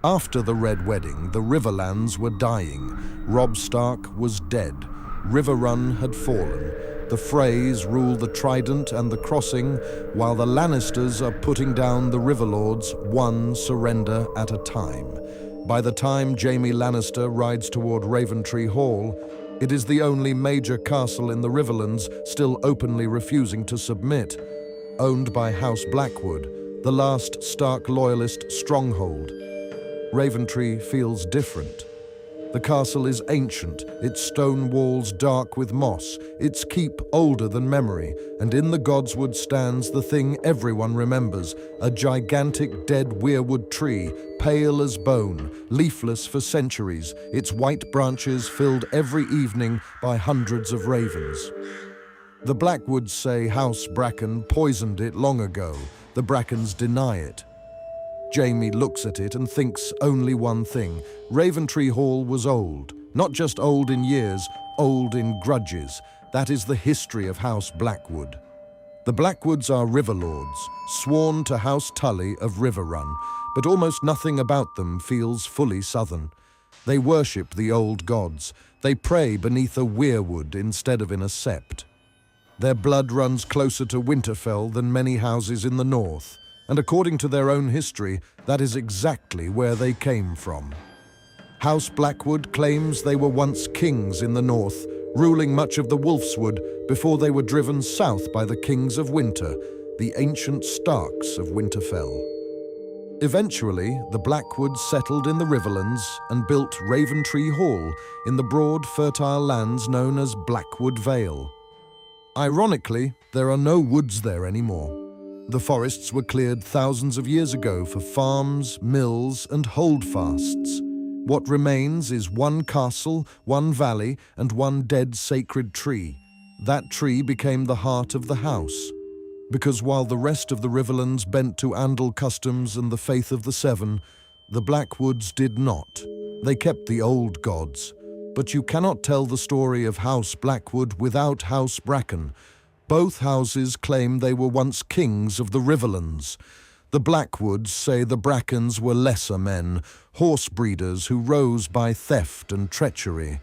After the Red Wedding, the Riverlands were dying. Robb Stark was dead. Riverrun had fallen. The Freys rule the Trident and the Crossing, while the Lannisters are putting down the Riverlords, one surrender at a time. By the time Jaime Lannister rides toward Raventree Hall, it is the only major castle in the Riverlands still openly refusing to submit. Owned by House Blackwood, the last Stark loyalist stronghold. Raventree feels different. The castle is ancient, its stone walls dark with moss, its keep older than memory, and in the godswood stands the thing everyone remembers, a gigantic dead weirwood tree, pale as bone, leafless for centuries, its white branches filled every evening by hundreds of ravens. The Blackwoods say House Bracken poisoned it long ago. The Brackens deny it. Jaime looks at it and thinks only one thing. Raventree Hall was old. Not just old in years, old in grudges. That is the history of House Blackwood. The Blackwoods are riverlords, sworn to House Tully of Riverrun, but almost nothing about them feels fully southern. They worship the old gods. They pray beneath a weirwood instead of in a sept. Their blood runs closer to Winterfell than many houses in the north. And according to their own history, that is exactly where they came from. House Blackwood claims they were once kings in the north, ruling much of the Wolfswood before they were driven south by the kings of winter, the ancient Starks of Winterfell. Eventually, the Blackwoods settled in the Riverlands and built Raventree Hall in the broad, fertile lands known as Blackwood Vale. Ironically, there are no woods there anymore. The forests were cleared thousands of years ago for farms, mills, and holdfasts. What remains is one castle, one valley, and one dead sacred tree. That tree became the heart of the house. Because while the rest of the Riverlands bent to Andal customs and the faith of the Seven, the Blackwoods did not. They kept the old gods. But you cannot tell the story of House Blackwood without House Bracken. Both houses claim they were once kings of the Riverlands. The Blackwoods say the Brackens were lesser men, horse breeders who rose by theft and treachery.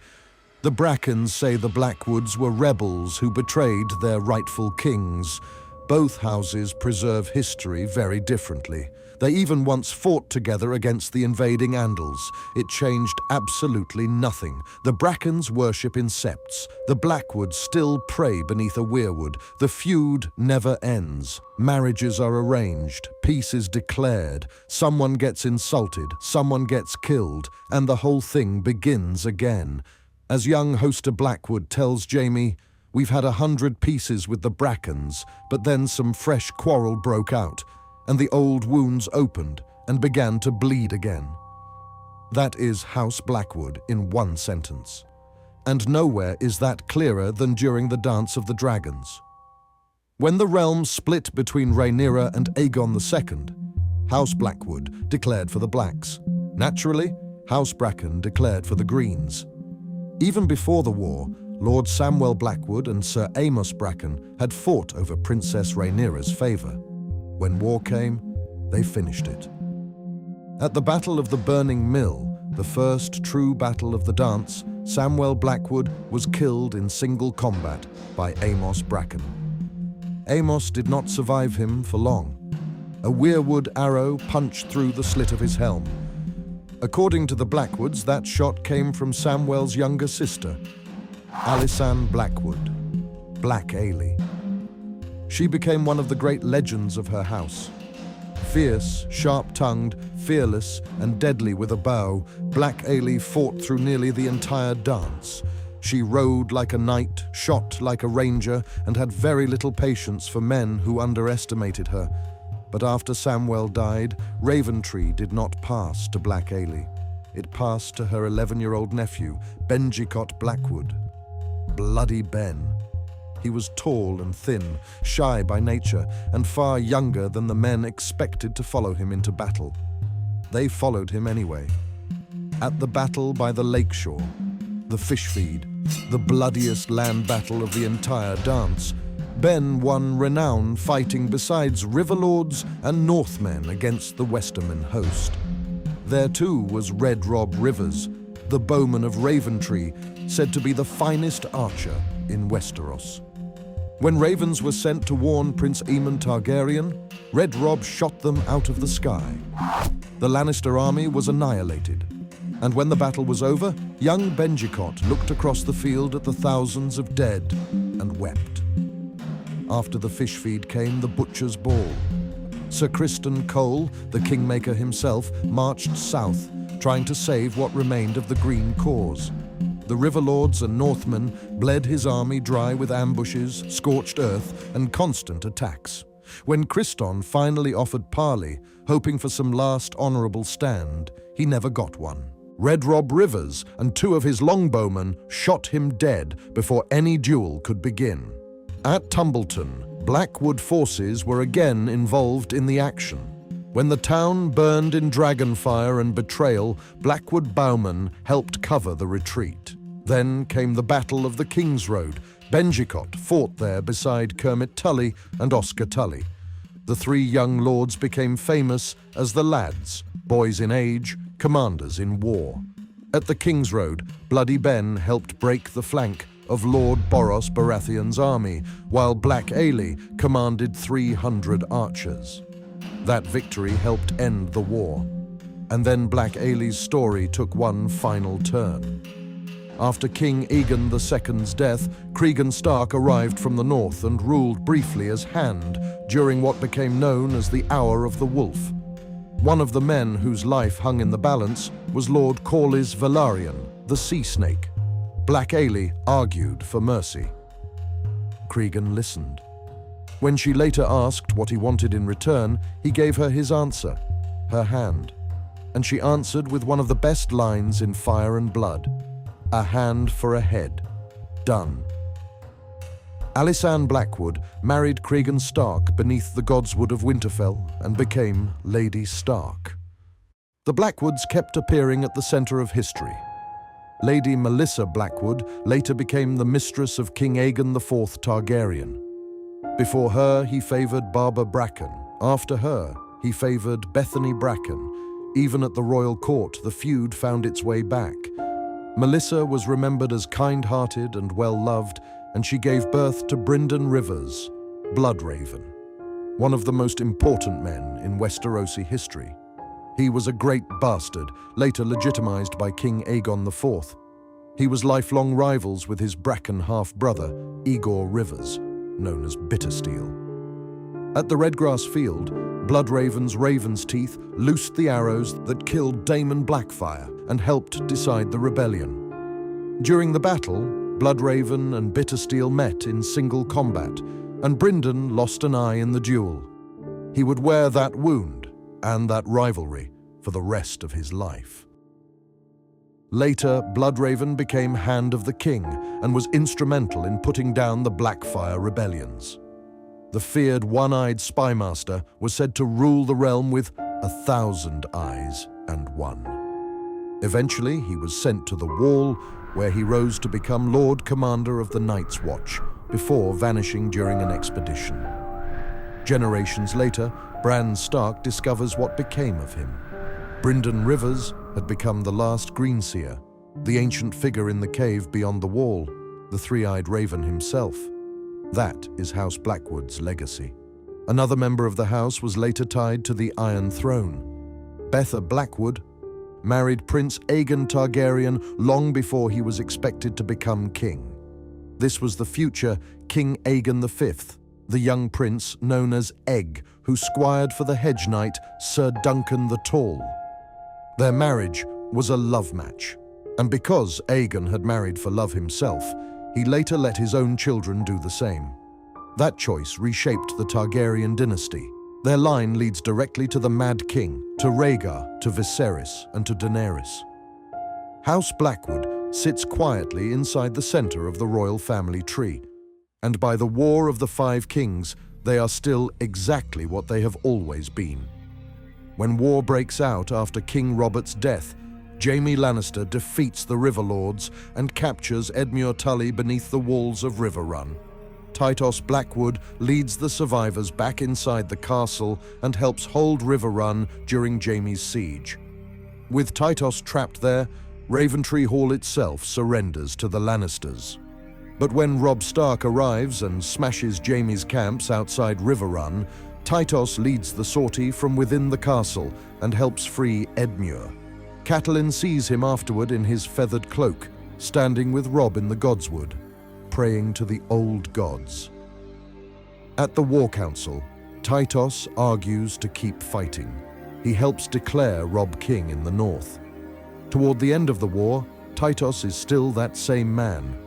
The Brackens say the Blackwoods were rebels who betrayed their rightful kings. Both houses preserve history very differently. They even once fought together against the invading Andals. It changed absolutely nothing. The Brackens worship in septs. The Blackwoods still pray beneath a weirwood. The feud never ends. Marriages are arranged. Peace is declared. Someone gets insulted. Someone gets killed. And the whole thing begins again. As young Hoster Blackwood tells Jaime, "We've had 100 pieces with the Brackens, but then some fresh quarrel broke out, and the old wounds opened and began to bleed again." That is House Blackwood in one sentence. And nowhere is that clearer than during the Dance of the Dragons. When the realm split between Rhaenyra and Aegon II, House Blackwood declared for the Blacks. Naturally, House Bracken declared for the Greens. Even before the war, Lord Samwell Blackwood and Sir Amos Bracken had fought over Princess Rhaenyra's favor. When war came, they finished it. At the Battle of the Burning Mill, the first true battle of the dance, Samwell Blackwood was killed in single combat by Amos Bracken. Amos did not survive him for long. A weirwood arrow punched through the slit of his helm. According to the Blackwoods, that shot came from Samwell's younger sister, Alysanne Blackwood, Black Aly. She became one of the great legends of her house. Fierce, sharp-tongued, fearless, and deadly with a bow, Black Aly fought through nearly the entire dance. She rode like a knight, shot like a ranger, and had very little patience for men who underestimated her. But after Samwell died, Raventree did not pass to Black Aly. It passed to her 11-year-old nephew, Benjicott Blackwood. Bloody Ben. He was tall and thin, shy by nature, and far younger than the men expected to follow him into battle. They followed him anyway. At the battle by the lakeshore, the fish feed, the bloodiest land battle of the entire dance, Ben won renown fighting besides Riverlords and Northmen against the Westerman host. There too was Red Rob Rivers, the bowman of Raventree, said to be the finest archer in Westeros. When ravens were sent to warn Prince Aemon Targaryen, Red Rob shot them out of the sky. The Lannister army was annihilated, and when the battle was over, young Benjicott looked across the field at the thousands of dead and wept. After the fish feed came the butcher's ball. Sir Criston Cole, the kingmaker himself, marched south, trying to save what remained of the Green cause. The Riverlords and Northmen bled his army dry with ambushes, scorched earth, and constant attacks. When Criston finally offered parley, hoping for some last honorable stand, he never got one. Red Rob Rivers and 2 of his longbowmen shot him dead before any duel could begin. At Tumbleton, Blackwood forces were again involved in the action. When the town burned in dragonfire and betrayal, Blackwood bowmen helped cover the retreat. Then came the Battle of the King's Road. Benjicott fought there beside Kermit Tully and Oscar Tully. The 3 young lords became famous as the Lads, boys in age, commanders in war. At the King's Road, Bloody Ben helped break the flank of Lord Boros Baratheon's army, while Black Aly commanded 300 archers. That victory helped end the war. And then Black Aly's story took one final turn. After King Aegon II's death, Cregan Stark arrived from the north and ruled briefly as Hand during what became known as the Hour of the Wolf. One of the men whose life hung in the balance was Lord Corlys Velaryon, the Sea Snake. Black Aly argued for mercy. Cregan listened. When she later asked what he wanted in return, he gave her his answer, her hand. And she answered with one of the best lines in Fire and Blood, "A hand for a head. Done." Alysanne Blackwood married Cregan Stark beneath the godswood of Winterfell and became Lady Stark. The Blackwoods kept appearing at the center of history. Lady Melissa Blackwood later became the mistress of King Aegon IV Targaryen. Before her, he favored Barbara Bracken. After her, he favored Bethany Bracken. Even at the royal court, the feud found its way back. Melissa was remembered as kind-hearted and well-loved, and she gave birth to Brynden Rivers, Bloodraven, one of the most important men in Westerosi history. He was a great bastard, later legitimized by King Aegon IV. He was lifelong rivals with his Bracken half-brother, Igor Rivers, known as Bittersteel. At the Redgrass Field, Bloodraven's raven's teeth loosed the arrows that killed Daemon Blackfire and helped decide the rebellion. During the battle, Bloodraven and Bittersteel met in single combat, and Brynden lost an eye in the duel. He would wear that wound and that rivalry for the rest of his life. Later, Bloodraven became Hand of the King and was instrumental in putting down the Blackfire rebellions. The feared one-eyed spymaster was said to rule the realm with 1,000 eyes and one. Eventually, he was sent to the Wall, where he rose to become Lord Commander of the Night's Watch, before vanishing during an expedition. Generations later, Bran Stark discovers what became of him. Brynden Rivers had become the last Greenseer, the ancient figure in the cave beyond the wall, the three-eyed raven himself. That is House Blackwood's legacy. Another member of the house was later tied to the Iron Throne. Betha Blackwood married Prince Aegon Targaryen long before he was expected to become king. This was the future King Aegon V, the young prince known as Egg, who squired for the Hedge Knight Sir Duncan the Tall. Their marriage was a love match, and because Aegon had married for love himself, he later let his own children do the same. That choice reshaped the Targaryen dynasty. Their line leads directly to the Mad King, to Rhaegar, to Viserys, and to Daenerys. House Blackwood sits quietly inside the center of the royal family tree, and by the War of the Five Kings, they are still exactly what they have always been. When war breaks out after King Robert's death, Jaime Lannister defeats the Riverlords and captures Edmure Tully beneath the walls of Riverrun. Tytos Blackwood leads the survivors back inside the castle and helps hold Riverrun during Jaime's siege. With Tytos trapped there, Raventree Hall itself surrenders to the Lannisters. But when Robb Stark arrives and smashes Jaime's camps outside Riverrun, Tytos leads the sortie from within the castle and helps free Edmure. Catelyn sees him afterward in his feathered cloak, standing with Robb in the godswood, praying to the old gods. At the War Council, Tytos argues to keep fighting. He helps declare Robb king in the north. Toward the end of the war, Tytos is still that same man.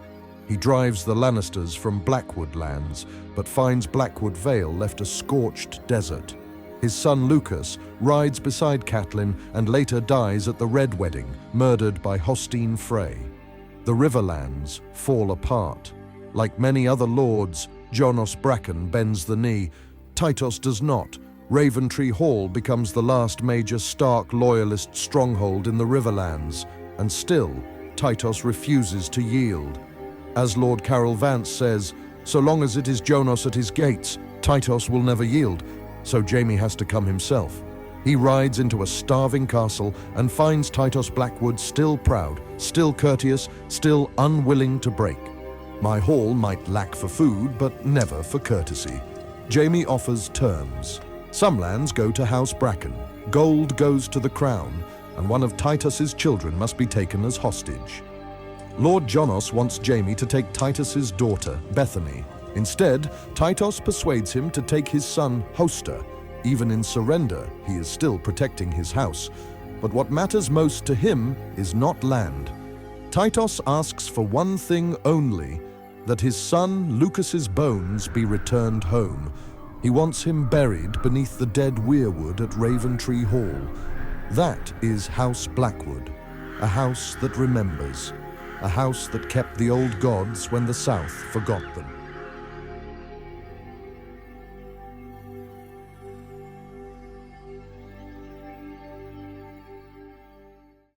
He drives the Lannisters from Blackwood lands, but finds Blackwood Vale left a scorched desert. His son Lucas rides beside Catelyn and later dies at the Red Wedding, murdered by Hostine Frey. The Riverlands fall apart. Like many other lords, Jonos Bracken bends the knee. Tytos does not. Raventree Hall becomes the last major Stark loyalist stronghold in the Riverlands, and still, Tytos refuses to yield. As Lord Carol Vance says, so long as it is Jonos at his gates, Tytos will never yield, so Jaime has to come himself. He rides into a starving castle and finds Tytos Blackwood still proud, still courteous, still unwilling to break. My hall might lack for food, but never for courtesy. Jaime offers terms. Some lands go to House Bracken, gold goes to the crown, and one of Tytos's children must be taken as hostage. Lord Jonos wants Jaime to take Tytus's daughter, Bethany. Instead, Tytos persuades him to take his son, Hoster. Even in surrender, he is still protecting his house. But what matters most to him is not land. Tytos asks for one thing only, that his son Lucas's bones be returned home. He wants him buried beneath the dead Weirwood at Raventree Hall. That is House Blackwood, a house that remembers. A house that kept the old gods when the South forgot them.